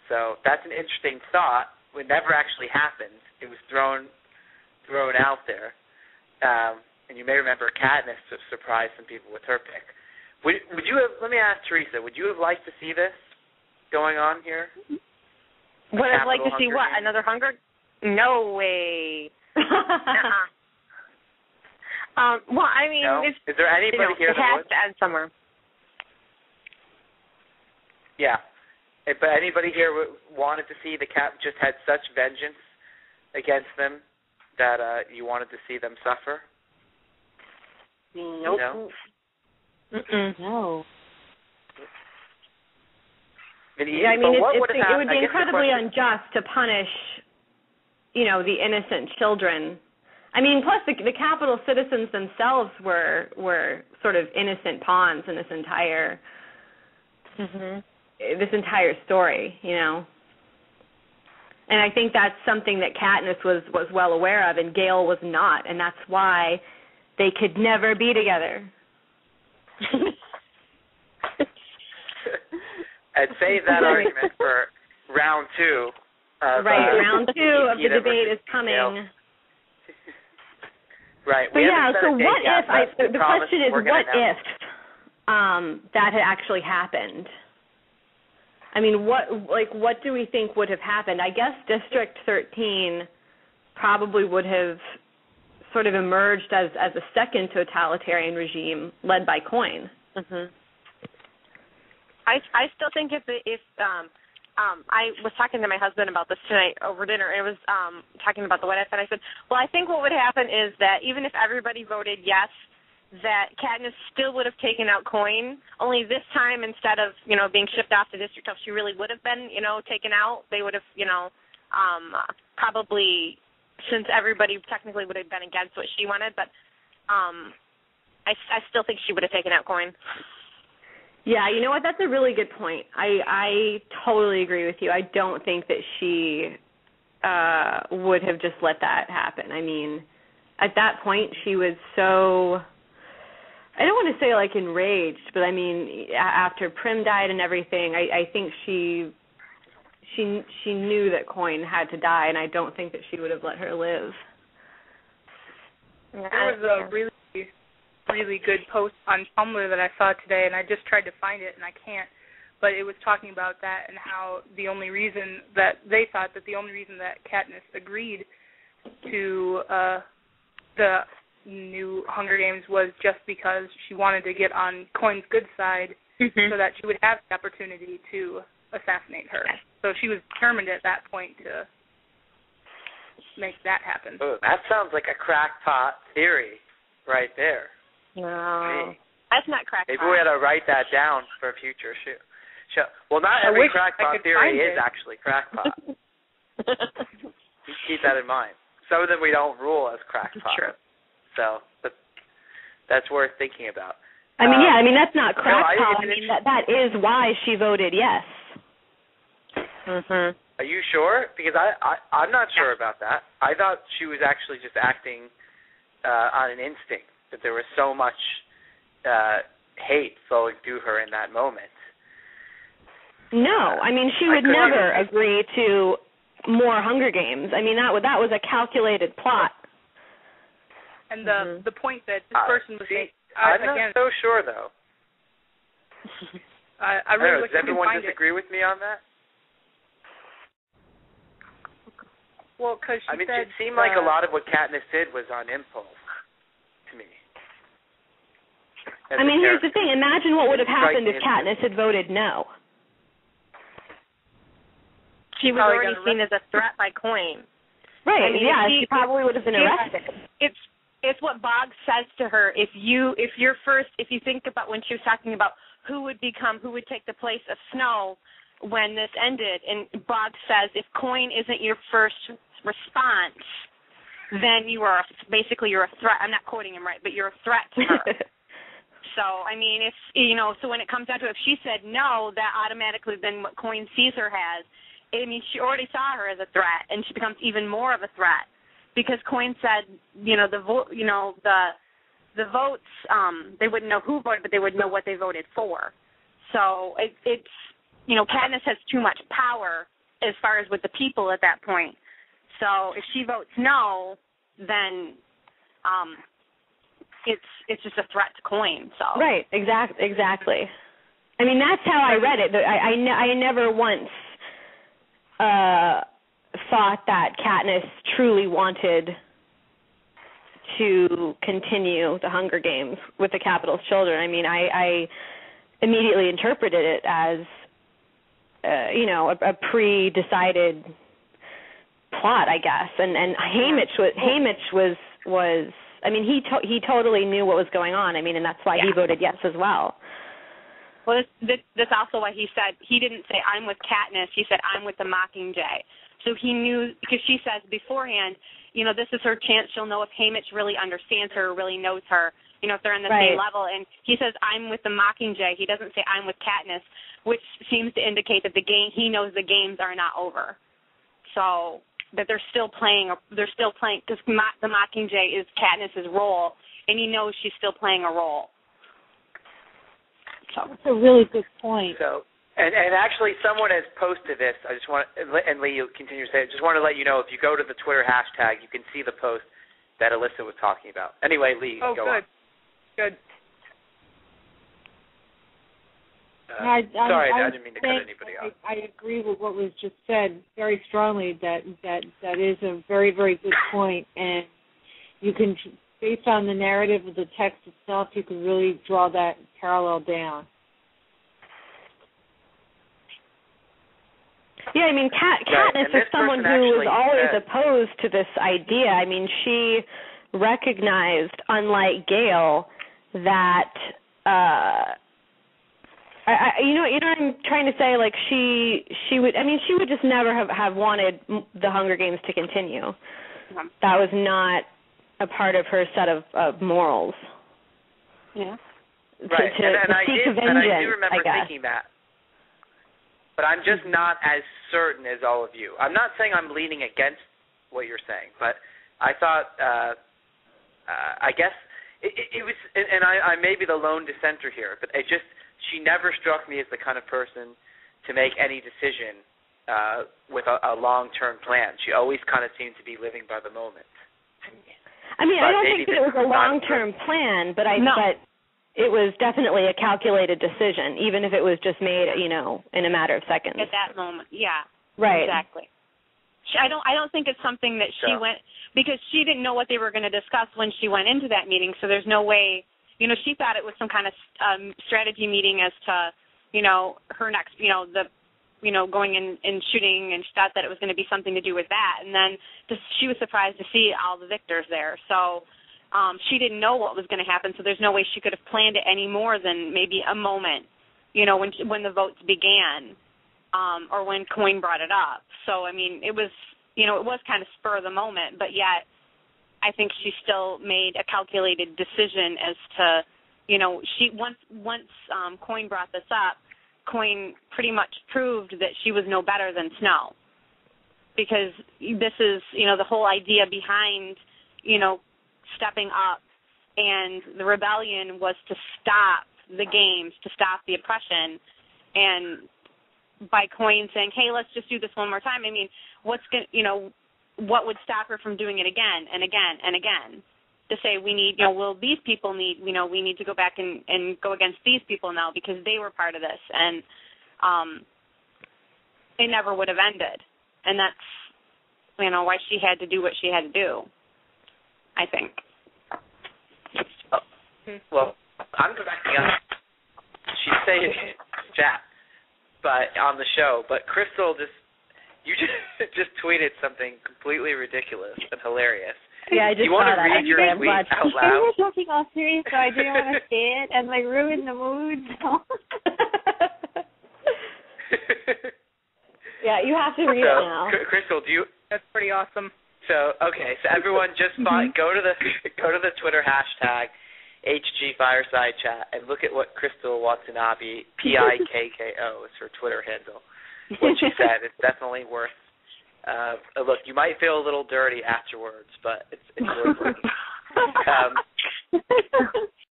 So that's an interesting thought. It never actually happened. It was thrown out there. And you may remember Katniss surprised some people with her pick. Would you have? Let me ask Theresa. Would you have liked to see this going on here? Would I like to see what? Games? Another Hunger? No way. Well, I mean, no? Is there anybody here that would? It has to end somewhere. Yeah. But anybody here wanted to see the Cap just had such vengeance against them that you wanted to see them suffer? Nope. No? No. Yeah, I mean, it would be incredibly unjust to punish, the innocent children. I mean, plus the Capitol citizens themselves were sort of innocent pawns in this entire story, And I think that's something that Katniss was well aware of, and Gale was not, and that's why they could never be together. And save that argument for round 2. Round 2 of the debate is coming. Gale. Right. So so what if, the question is, what if that had actually happened? I mean, what do we think would have happened? I guess District 13 probably would have sort of emerged as a second totalitarian regime led by Coin. Mm-hmm. I still think if I was talking to my husband about this tonight over dinner, and it was talking about the what if, and I said, well, I think what would happen is that even if everybody voted yes, that Katniss still would have taken out Coin, only this time instead of, being shipped off to District 12, she really would have been, taken out. They would have, probably, since everybody technically would have been against what she wanted, but I still think she would have taken out Coin. Yeah, you know what? That's a really good point. I totally agree with you. I don't think that she would have just let that happen. I mean, at that point, she was so, I don't want to say like enraged, but I mean, after Prim died and everything, I think she knew that Coin had to die, and I don't think that she would have let her live. There was a really good post on Tumblr that I saw today, and I just tried to find it, and I can't. But it was talking about that and how the only reason that they thought that the only reason that Katniss agreed to the new Hunger Games was just because she wanted to get on Coin's good side so that she would have the opportunity to assassinate her. So she was determined at that point to make that happen. Oh, that sounds like a crackpot theory right there. No, that's not crackpot. Maybe we ought to write that down for a future show. Well, not every crackpot theory is actually crackpot. Keep that in mind. Some of them we don't rule as crackpot. True. So that's worth thinking about. I mean, that's not crackpot. I mean, that is why she voted yes. Mm-hmm. Are you sure? Because I'm not sure about that. I thought she was actually just acting on an instinct, that there was so much hate flowing through her in that moment. No, I mean, she would never agree to more Hunger Games. I mean, that was a calculated plot. And the point that this person was making... I'm not so sure, though. I really does everyone disagree with me on that? Well, because she said... it seemed like a lot of what Katniss did was on impulse to me. I mean, here's the thing. Imagine what would have happened if Katniss had voted no. She was already seen as a threat by Coin. Right, she probably would have been arrested. It's what Boggs says to her. If you think about when she was talking about who would take the place of Snow when this ended, and Boggs says, if Coin isn't your first response, then you're a threat. I'm not quoting him right, but you're a threat to her. So, I mean, so when it comes down to it, if she said no, that automatically then what Coin sees her as, I mean, she already saw her as a threat, and she becomes even more of a threat. Because Coin said, the votes, they wouldn't know who voted, but they would know what they voted for. So it's Katniss has too much power as far as with the people at that point. So if she votes no, then it's just a threat to Coin. So right, exactly. I mean, that's how I read it. I never once thought that Katniss truly wanted to continue the Hunger Games with the Capitol's children. I mean, I immediately interpreted it as, a pre-decided plot, I guess. And Haymitch was. I mean, he totally knew what was going on. I mean, and that's why he voted yes as well. Well, that's also why he said he didn't say I'm with Katniss. He said I'm with the Mockingjay. So he knew, because she says beforehand, this is her chance. She'll know if Haymitch really understands her, really knows her, if they're on the same level. And he says I'm with the Mockingjay. He doesn't say I'm with Katniss, which seems to indicate that he knows the games are not over. So that they're still playing, because the Mockingjay is Katniss's role, and he knows she's still playing a role. So that's a really good point. So, and actually, someone has posted this. I just want, and Lee, you'll continue to say it. Just want to let you know, if you go to the Twitter hashtag, you can see the post that Alyssa was talking about. Anyway, Lee, go on. Good. I didn't mean to cut anybody off. I agree with what was just said very strongly. That is a very, very good point, and you can, based on the narrative of the text itself, you can really draw that parallel down. Yeah, I mean, Katniss is someone who was always opposed to this idea. I mean, she recognized, unlike Gale, that you know what I'm trying to say. Like she would just never have wanted the Hunger Games to continue. That was not a part of her set of morals. Yeah. Right, and I do remember thinking that. But I'm just not as certain as all of you. I'm not saying I'm leaning against what you're saying, but I thought, I guess, it was, and I may be the lone dissenter here, but she never struck me as the kind of person to make any decision with a long-term plan. She always kind of seemed to be living by the moment. I mean, I don't think that it was a long-term plan, but it was definitely a calculated decision, even if it was just made, in a matter of seconds. At that moment, yeah. Right. Exactly. I don't think it's something that she went, because she didn't know what they were going to discuss when she went into that meeting, so there's no way, she thought it was some kind of strategy meeting as to, her next, going in and shooting, and she thought that it was going to be something to do with that. And then she was surprised to see all the victors there. So she didn't know what was going to happen, so there's no way she could have planned it any more than maybe a moment, when the votes began, or when Coin brought it up. So, I mean, it was kind of spur of the moment, but yet I think she still made a calculated decision as to, she once Coin brought this up, Coin pretty much proved that she was no better than Snow, because this is, the whole idea behind, stepping up, and the rebellion was to stop the games, to stop the oppression, and by Coin saying, hey, let's just do this one more time, I mean, what would stop her from doing it again and again and again? To say we need, these people need, we need to go back and go against these people now because they were part of this, and it never would have ended. And that's, why she had to do what she had to do, I think. Well, I'm correcting on she's saying chat, but on the show. But Crystal you just tweeted something completely ridiculous and hilarious. Yeah, I just you want to read your tweet out loud? You were talking all serious, so I didn't want to say it and ruin the mood. So. Yeah, you have to read it now. Crystal, That's pretty awesome. So everyone just go to the Twitter hashtag HG Fireside Chat and look at what Crystal Watanabe, Pikko, is her Twitter handle. What she said, it's definitely worth a look. You might feel a little dirty afterwards, but it's worth looking.